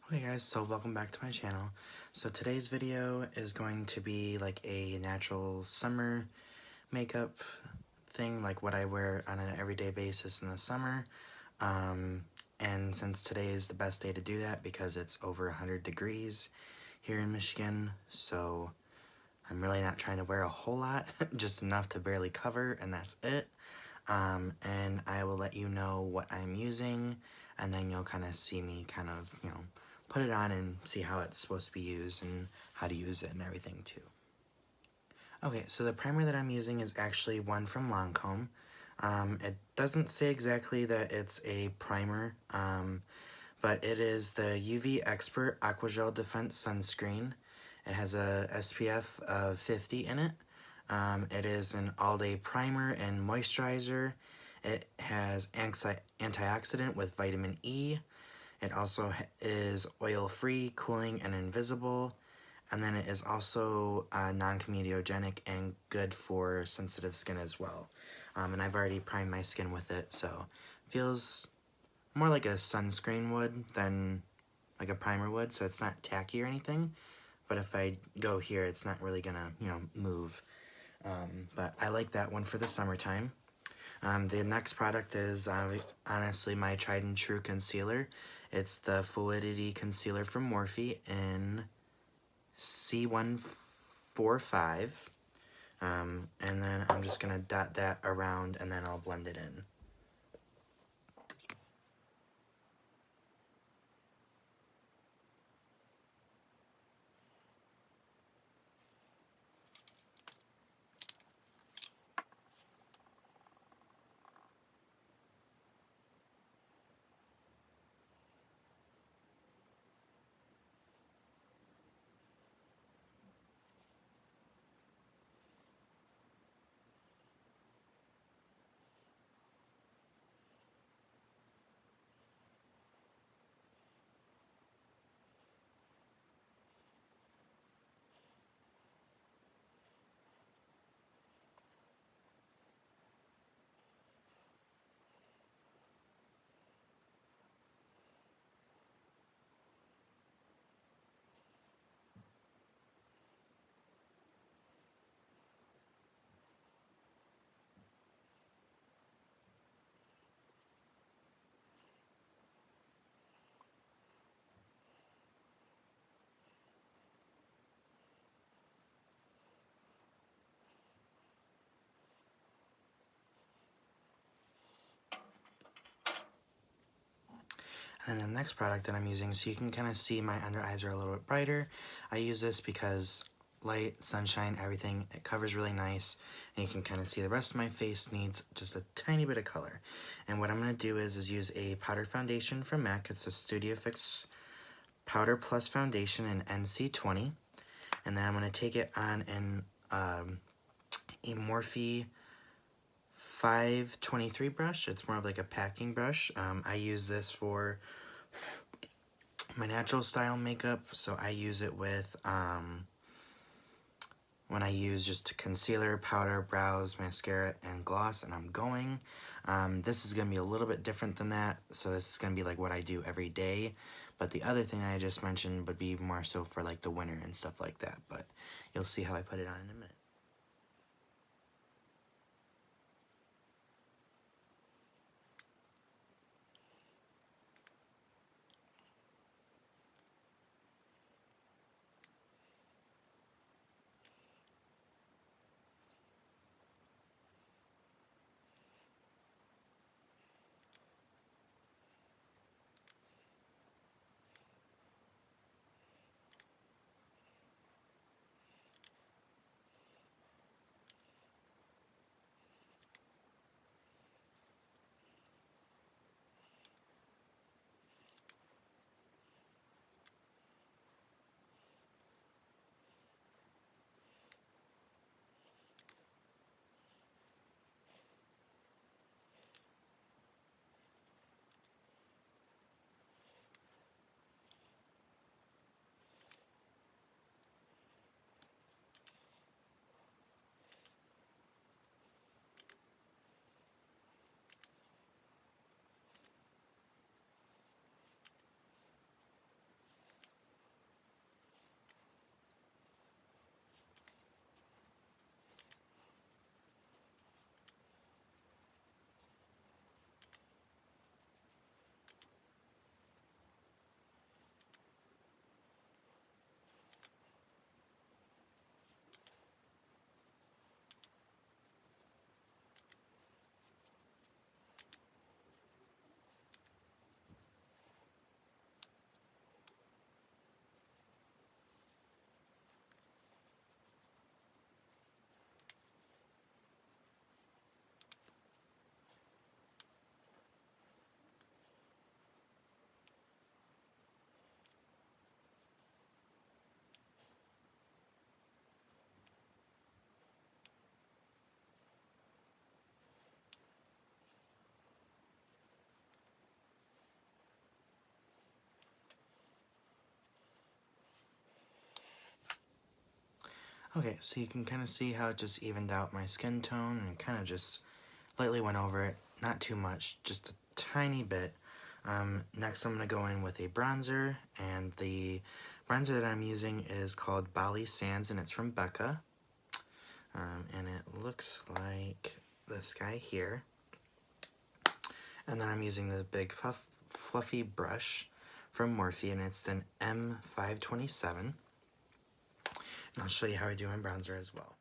Hey guys, so welcome back to my channel. So today's video is going to be like a natural summer makeup thing, like what I wear on an everyday basis in the summer. And since today is the best day to do that because it's over 100 degrees here in Michigan, so I'm really not trying to wear a whole lot, just enough to barely cover, and that's it. And I will let you know what I'm using, and then you'll kind of see me put it on and see how it's supposed to be used and how to use it and everything too. Okay, so the primer that I'm using is actually one from Lancome. It doesn't say exactly that it's a primer, but it is the UV Expert Aquagel Defense Sunscreen. It has a SPF of 50 in it. It is an all-day primer and moisturizer. It has antioxidant with vitamin E. It also is oil-free, cooling, and invisible. And then it is also non-comedogenic and good for sensitive skin as well. And I've already primed my skin with it, so it feels more like a sunscreen would than like a primer would, so it's not tacky or anything. But if I go here, it's not really gonna, move. But I like that one for the summertime. The next product is honestly my tried and true concealer. It's the Fluidity Concealer from Morphe in C145. And then I'm just going to dot that around and then I'll blend it in. And then the next product that I'm using, so you can kind of see my under eyes are a little bit brighter. I use this because light, sunshine, everything, it covers really nice. And you can kind of see the rest of my face needs just a tiny bit of color. And what I'm going to do is use a powder foundation from MAC. It's a Studio Fix Powder Plus Foundation in NC20. And then I'm going to take it on in a Morphe 523 brush. It's more of like a packing brush. I use this for my natural style makeup, so I use it with when I use just concealer, powder, brows, mascara, and gloss, and I'm going. This is going to be a little bit different than that, so this is going to be like what I do every day, but the other thing I just mentioned would be more so for like the winter and stuff like that, but you'll see how I put it on in a minute. Okay, so you can kind of see how it just evened out my skin tone and kind of just lightly went over it. Not too much, just a tiny bit. Next I'm going to go in with a bronzer, and the bronzer that I'm using is called Bali Sands, and it's from Becca. And it looks like this guy here. And then I'm using the big fluffy brush from Morphe, and it's an M527. And I'll show you how I do my bronzer as well.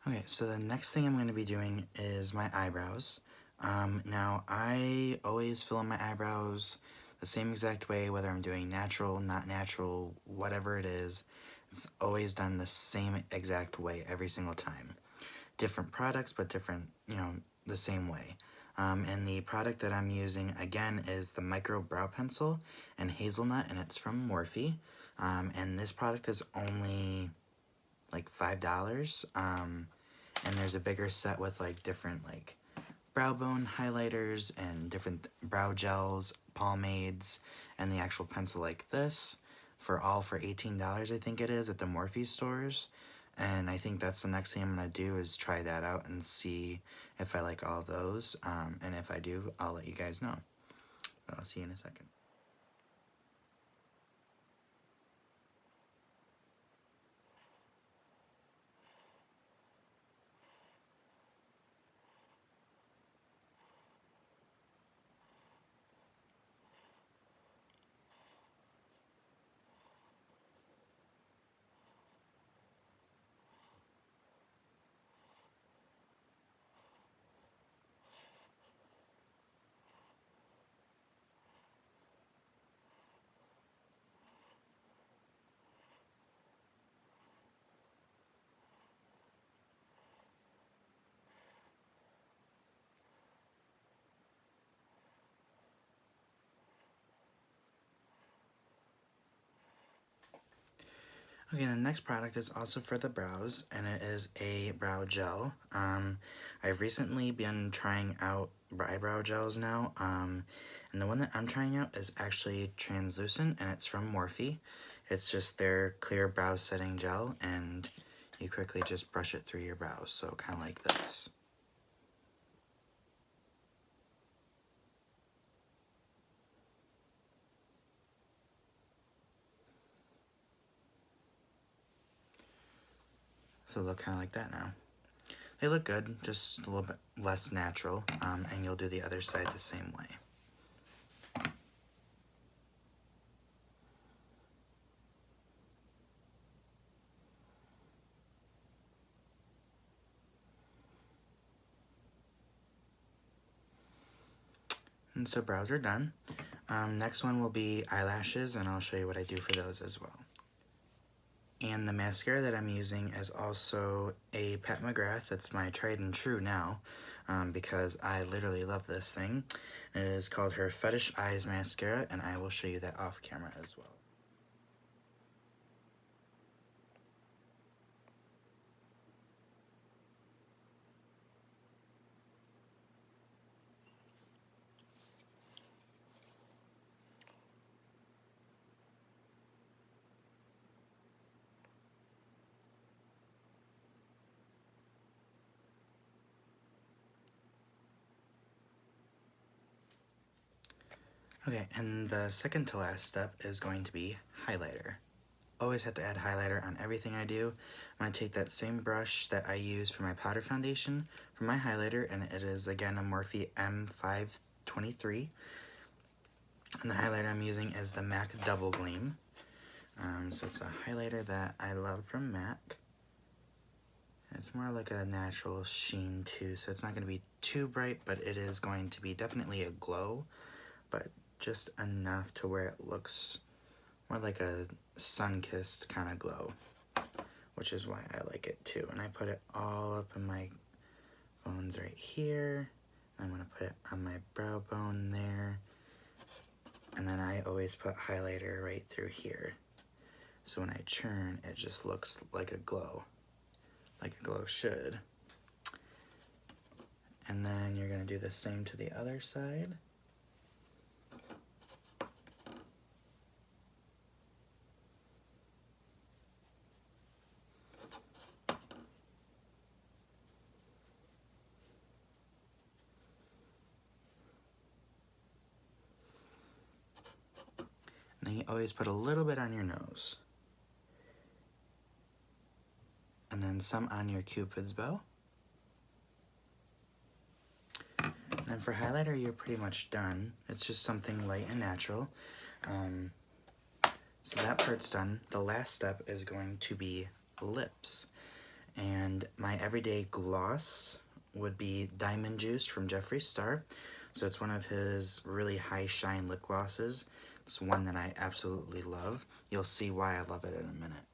Okay, so the next thing I'm going to be doing is my eyebrows. Now, I always fill in my eyebrows the same exact way, whether I'm doing natural, not natural, whatever it is. It's always done the same exact way every single time. Different products, but different, the same way. And the product that I'm using, again, is the Micro Brow Pencil and Hazelnut, and it's from Morphe. And this product is only like $5. And there's a bigger set with like different like brow bone highlighters and different brow gels, pomades, and the actual pencil like this for $18, I think it is, at the Morphe stores. And I think that's the next thing I'm going to do is try that out and see if I like all of those. And if I do, I'll let you guys know. But I'll see you in a second. Okay, the next product is also for the brows, and it is a brow gel. I've recently been trying out eyebrow gels now, and the one that I'm trying out is actually translucent, and it's from Morphe. It's just their clear brow setting gel, and you quickly just brush it through your brows, so kind of like this. So they look kind of like that now. They look good, just a little bit less natural, and you'll do the other side the same way. And so brows are done. Next one will be eyelashes, and I'll show you what I do for those as well. And the mascara that I'm using is also a Pat McGrath. That's my tried and true now, because I literally love this thing. It is called her Fetish Eyes Mascara, and I will show you that off camera as well. Okay, and the second to last step is going to be highlighter. Always have to add highlighter on everything I do. I'm going to take that same brush that I use for my powder foundation for my highlighter, and it is again a Morphe M523. And the highlighter I'm using is the MAC Double Gleam. So it's a highlighter that I love from MAC. It's more like a natural sheen too, so it's not going to be too bright, but it is going to be definitely a glow, but just enough to where it looks more like a sun-kissed kind of glow, which is why I like it too. And I put it all up in my bones right here. I'm going to put it on my brow bone there, and then I always put highlighter right through here. So when I churn, it just looks like a glow should. And then you're going to do the same to the other side. And then you always put a little bit on your nose. And then some on your Cupid's bow. And then for highlighter, you're pretty much done. It's just something light and natural. So that part's done. The last step is going to be lips. And my everyday gloss would be Diamond Juice from Jeffree Star. So it's one of his really high shine lip glosses. It's one that I absolutely love. You'll see why I love it in a minute.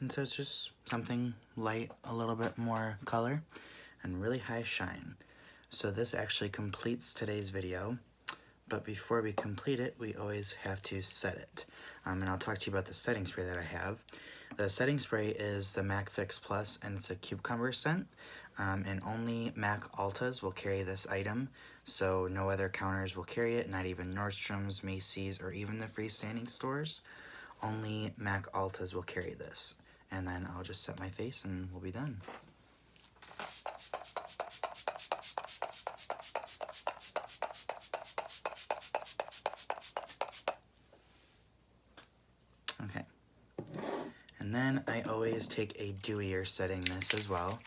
And so it's just something light, a little bit more color, and really high shine. So this actually completes today's video, but before we complete it, we always have to set it. And I'll talk to you about the setting spray that I have. The setting spray is the MAC Fix Plus, and it's a cucumber scent, and only MAC Ultas will carry this item, so no other counters will carry it, not even Nordstrom's, Macy's, or even the freestanding stores. Only MAC Ultas will carry this. And then I'll just set my face and we'll be done. Okay. And then I always take a dewier setting mist as well.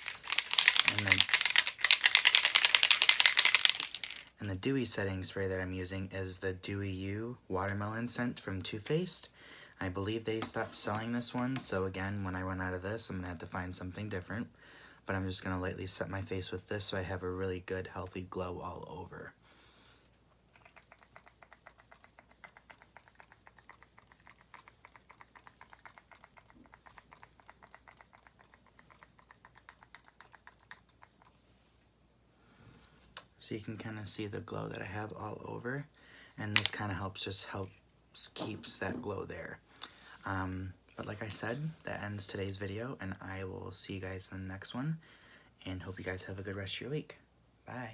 And the dewy setting spray that I'm using is the Dewy You Watermelon scent from Too Faced. I believe they stopped selling this one, so again, when I run out of this, I'm going to have to find something different. But I'm just going to lightly set my face with this so I have a really good, healthy glow all over. So you can kind of see the glow that I have all over, and this kind of helps keeps that glow there. But like I said, that ends today's video, and I will see you guys in the next one, and hope you guys have a good rest of your week. Bye.